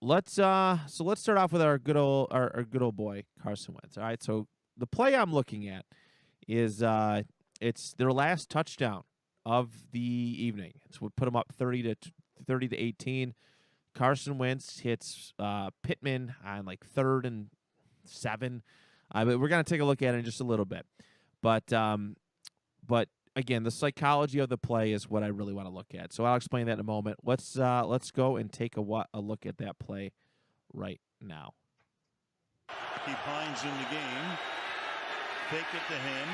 let's start off with our good old boy Carson Wentz. All right, so the play I'm looking at is it's their last touchdown of the evening. It's what put them up 30 to 18. Carson Wentz hits Pittman on like 3rd and 7. But we're gonna take a look at it in just a little bit. But again, the psychology of the play is what I really want to look at. So I'll explain that in a moment. Let's go and take a look at that play right now. He finds in the game. Fake it to him.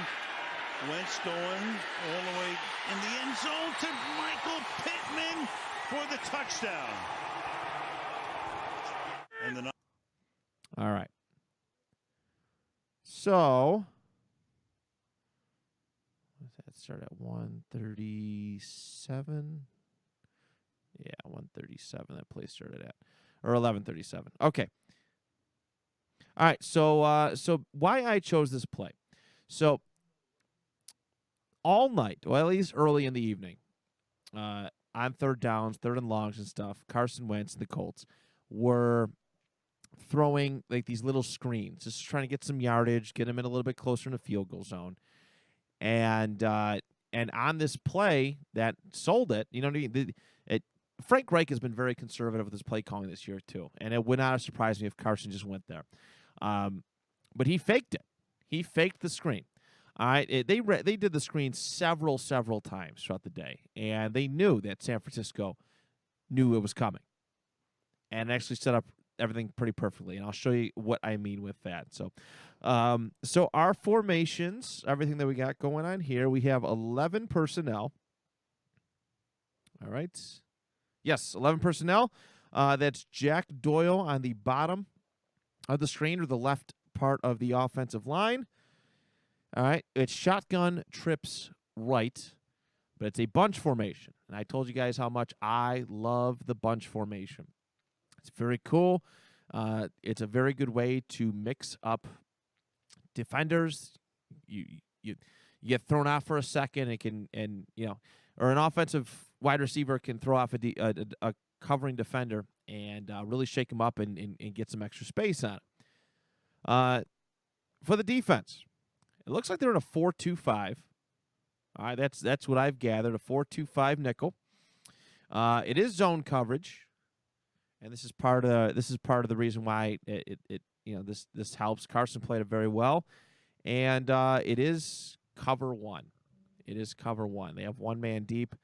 Wentz going all the way in the end zone to Michael Pittman for the touchdown. And the All right. So that start at 1:37. Yeah, 1:37. That play started at, or 11:37. Okay. All right. So why I chose this play? So all night, well, at least early in the evening, on 3rd downs, 3rd and longs and stuff, Carson Wentz and the Colts were throwing like these little screens, just trying to get some yardage, get them in a little bit closer in the field goal zone. And on this play that sold it, you know what I mean? Frank Reich has been very conservative with his play calling this year too, and it would not have surprised me if Carson just went there. But he faked it. He faked the screen. All right, they did the screen several times throughout the day, and they knew that San Francisco knew it was coming, and actually set up everything pretty perfectly. And I'll show you what I mean with that. So our formations, everything that we got going on here, we have 11 personnel. All right, yes, 11 personnel. That's Jack Doyle on the bottom of the screen, or the left part of the offensive line. All right, it's shotgun trips right, but it's a bunch formation. And I told you guys how much I love the bunch formation. It's very cool. It's a very good way to mix up defenders. You get thrown off for a second, or an offensive wide receiver can throw off a covering defender and really shake him up and get some extra space on it. For the defense, it looks like they're in a 4-2-5. All right, that's what I've gathered, a 4-2-5 nickel. It is zone coverage, and this is part of the reason why this helps. Carson played it very well, and it is cover one. It is cover one. They have one man deep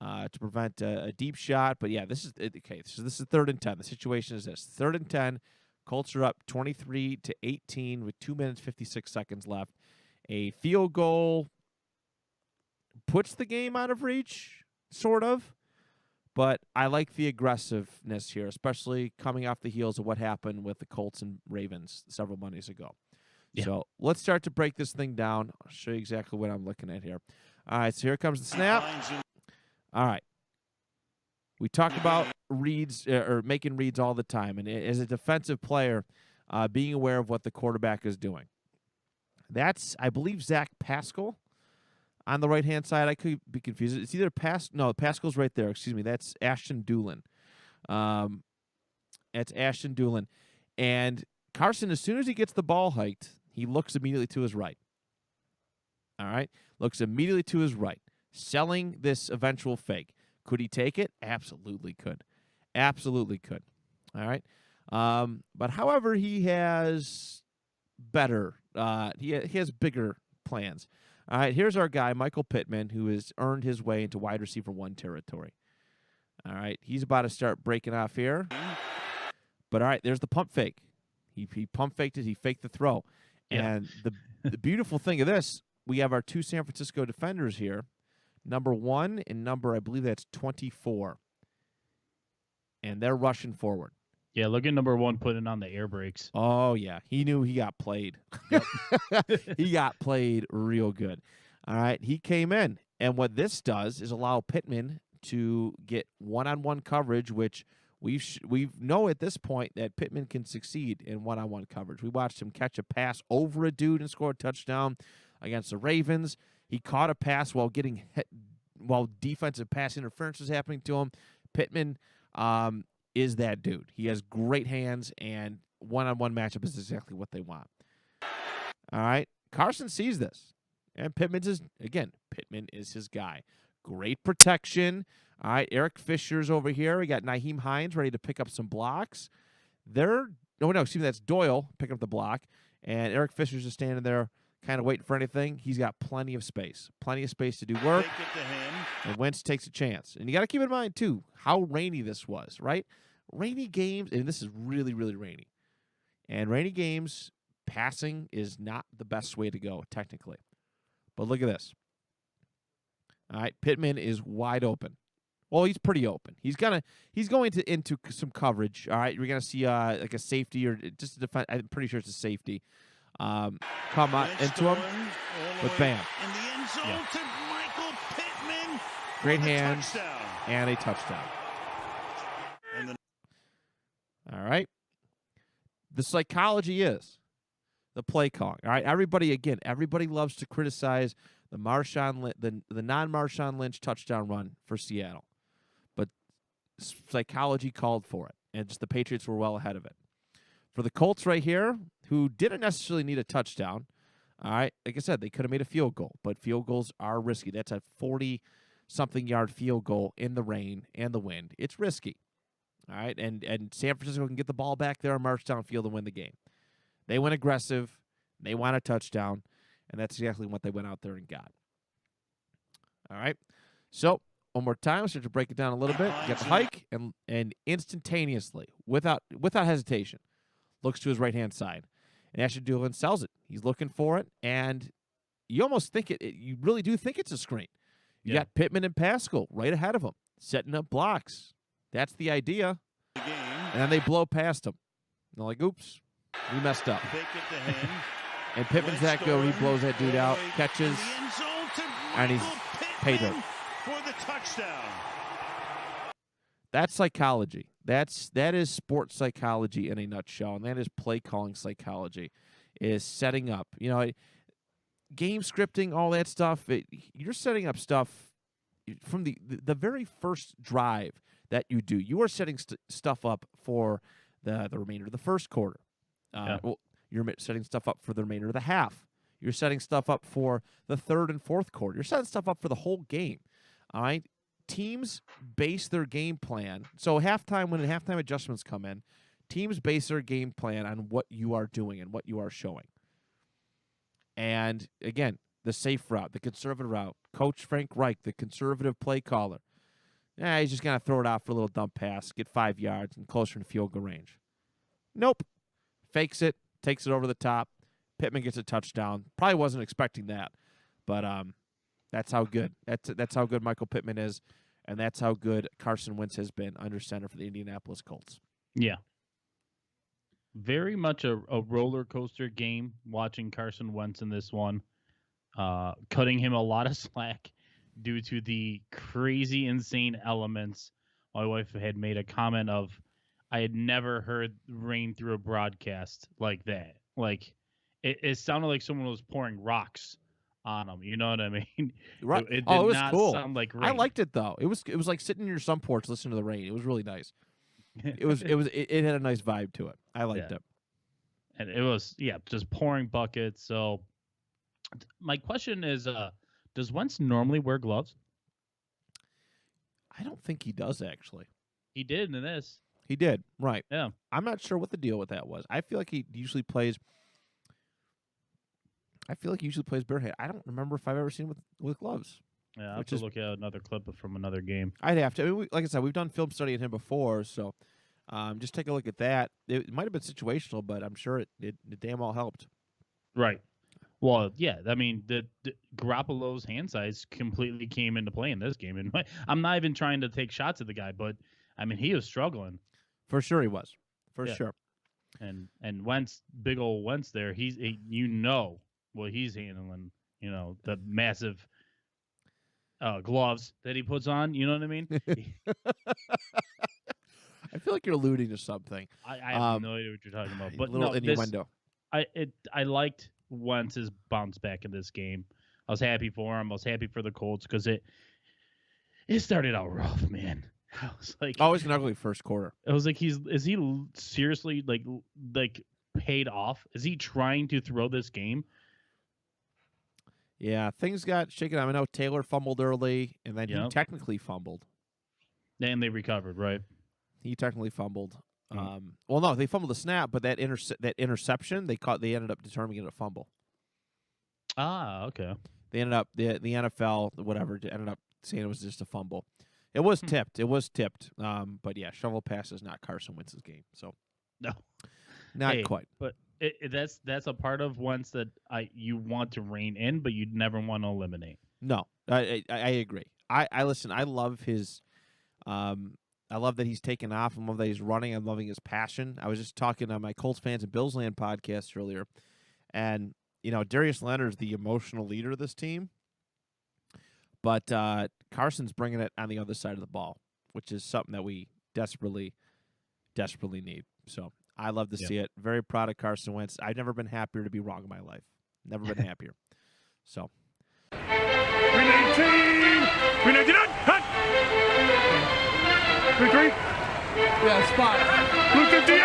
to prevent a deep shot, but yeah, this is okay. So this is 3rd and 10. The situation is this: 3rd and 10. Colts are up 23-18 with 2 minutes 56 seconds left. A field goal puts the game out of reach, sort of. But I like the aggressiveness here, especially coming off the heels of what happened with the Colts and Ravens several Mondays ago. Yeah. So let's start to break this thing down. I'll show you exactly what I'm looking at here. All right, so here comes the snap. All right. We talk about reads or making reads all the time, and as a defensive player, being aware of what the quarterback is doing. That's, I believe, Zach Pascal on the right-hand side. I could be confused. It's either Pascal's right there. Excuse me. That's Ashton Doolin. That's Ashton Doolin. And Carson, as soon as he gets the ball hiked, he looks immediately to his right. All right? Looks immediately to his right, selling this eventual fake. Could he take it? Absolutely could. Absolutely could. All right? But however, he has better. He has bigger plans. All right, here's our guy, Michael Pittman, who has earned his way into wide receiver 1 territory. All right, he's about to start breaking off here. But all right, there's the pump fake. He pump faked it. He faked the throw. Yeah. And the beautiful thing of this, we have our 2 San Francisco defenders here, number 1 and number, I believe that's 24. And they're rushing forward. Yeah, look at number 1 putting on the air brakes. Oh, yeah. He knew he got played. Yep. He got played real good. All right. He came in. And what this does is allow Pittman to get one-on-one coverage, which we know at this point that Pittman can succeed in one-on-one coverage. We watched him catch a pass over a dude and score a touchdown against the Ravens. He caught a pass while getting hit, while defensive pass interference was happening to him. Pittman is that dude. He has great hands, and one-on-one matchup is exactly what they want. All right, Carson sees this, and Pittman is his guy. Great protection. All right, Eric Fisher's over here. We got Nyheim Hines ready to pick up some blocks. That's Doyle picking up the block, and Eric Fisher's just standing there kind of waiting for anything. He's got plenty of space to do work. Take it to him. And Wentz takes a chance. And you got to keep in mind, too, how rainy this was, right? Rainy games, and this is really, really rainy. And rainy games, passing is not the best way to go, technically. But look at this. All right, Pittman is wide open. Well, he's pretty open. He's going into some coverage. All right, you're gonna see like a safety or just a defense. I'm pretty sure it's a safety. Come on into him, but bam, in the end zone to Michael Pittman. Great hands Touchdown. and a touchdown. All right. The psychology is the play calling. All right, everybody loves to criticize the non-Marshawn Lynch touchdown run for Seattle. But psychology called for it, and just the Patriots were well ahead of it. For the Colts right here, who didn't necessarily need a touchdown, all right, like I said, they could have made a field goal, but field goals are risky. That's a 40-something yard field goal in the rain and the wind. It's risky. All right, and San Francisco can get the ball back there and march downfield and win the game. They went aggressive. They want a touchdown, and that's exactly what they went out there and got. All right, so one more time, start to break it down a little bit. Get the hike, and instantaneously, without hesitation, looks to his right-hand side. And Asher Doolin sells it. He's looking for it, and you almost think you really do think it's a screen. You got Pittman and Pascal right ahead of him, setting up blocks. That's the idea. And then they blow past him. They're like, oops, we messed up. Take it to him. And Pittman's that good. He blows that dude out, catches, and he's paid her. For the touchdown. That's psychology. That is sports psychology in a nutshell, and that is play calling psychology. Is setting up, game scripting, all that stuff. You're setting up stuff from the very first drive that you do. You are setting stuff up for the remainder of the first quarter. Well, you're setting stuff up for the remainder of the half. You're setting stuff up for the third and fourth quarter. You're setting stuff up for the whole game. All right. Teams base their game plan. So when halftime adjustments come in, teams base their game plan on what you are doing and what you are showing. And again, the safe route, the conservative route. Coach Frank Reich, the conservative play caller. He's just going to throw it out for a little dump pass, get 5 yards, and closer to field goal range. Nope. Fakes it, takes it over the top. Pittman gets a touchdown. Probably wasn't expecting that, but that's how good. That's how good Michael Pittman is, and that's how good Carson Wentz has been under center for the Indianapolis Colts. Yeah. Very much a roller coaster game watching Carson Wentz in this one, cutting him a lot of slack due to the crazy, insane elements. My wife had made a comment of, I had never heard rain through a broadcast like that. Like, it sounded like someone was pouring rocks on him. You know what I mean? Right. It did it was not cool. sound like rain. I liked it though. It was like sitting in your sun porch listening to the rain. It was really nice. It had a nice vibe to it. I liked it. And it was just pouring buckets. So my question is, does Wentz normally wear gloves? I don't think he does, actually. He did in this. He did, right. Yeah. I'm not sure what the deal with that was. I feel like he usually plays barehanded. I don't remember if I've ever seen him with gloves. Yeah, I'll have to look at another clip from another game. I'd have to. I mean, like I said, we've done film study on him before, so just take a look at that. It might have been situational, but I'm sure it damn well helped. Right. Well, yeah. I mean, the Garoppolo's hand size completely came into play in this game, and I'm not even trying to take shots at the guy, but I mean, he was struggling. For sure, he was. For sure. And Wentz, big old Wentz, there. He's what he's handling. The massive gloves that he puts on. You know what I mean? I feel like you're alluding to something. I have no idea what you're talking about. But a little innuendo. I liked Wentz's bounce back in this game. I was happy for him. I was happy for the Colts because it started out rough, man. I was like, Oh, it's an ugly first quarter. I was like, is he seriously like paid off? Is he trying to throw this game? Yeah, things got shaken up. I know Taylor fumbled early, and then he Yep. technically fumbled. And they recovered, right? He technically fumbled. Hmm. Well, no, they fumbled the snap, but that interception they ended up determining it a fumble. Ah, okay. They ended up the NFL whatever ended up saying it was just a fumble. It was tipped. It was tipped. But yeah, shovel pass is not Carson Wentz's game. So No, not Hey, quite. But that's a part of Wentz that you want to rein in, but you'd never want to eliminate. No, I agree. I listen. I love his. I love that he's taken off. I love that he's running. I'm loving his passion. I was just talking on my Colts fans and Bills Land podcast earlier, and Darius Leonard's the emotional leader of this team, but Carson's bringing it on the other side of the ball, which is something that we desperately need. So I love to see it. Very proud of Carson Wentz. I've never been happier to be wrong in my life. Never been happier. So. 319! 399! Hut! 33! Yeah, spot. Blue 50!